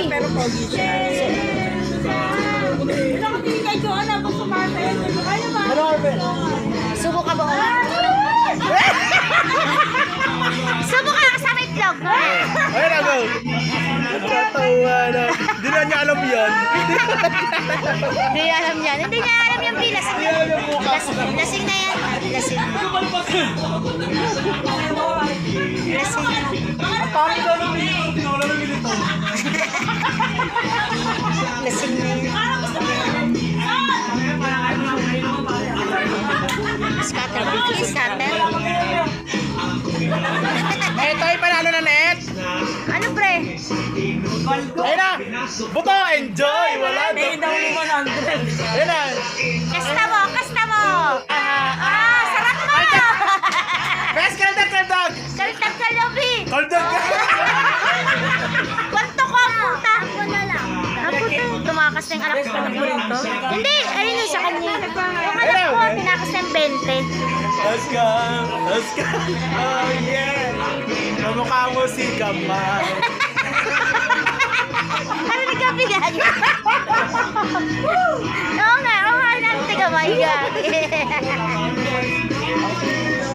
pero pogi siya. Nakatingin kay Joanna pag sumasayaw. Kaya ba? Ano, Arvin? Subo ka ba? Subo ka sa may vlog. Ayun na, go! Nagkatawa na. Hindi na niya alam yan. Hindi niya alam yan. Hindi niya alam yung pilas. Lasing na yan. Lasing. Lasing. Ang pangit na naman yun. Tinawala ng milito. Lasing na yan. Scatter. Scatter. Eh, tayo panalo na net. Ano pre? Ayun na. Buto, enjoy. Wala May daw daw. yung 100. Ayun na. Kasta mo. Kasta mo. Sarap mo. Best kaldag, kaldag. Kaltag ka lobi. Kaldag ka. Kwanto ko ang punta. Ako na lang. Ako to. Tumakas na yung anak ko. Hindi. Ayun yung sa kanya. Yung anak ko, tinakas na yung 20. Aska. Aska. Oh, yeah. Kamukha mo si Kamal. Ano nagkabigan? Oo nga. Oo nga. Tiga, my God.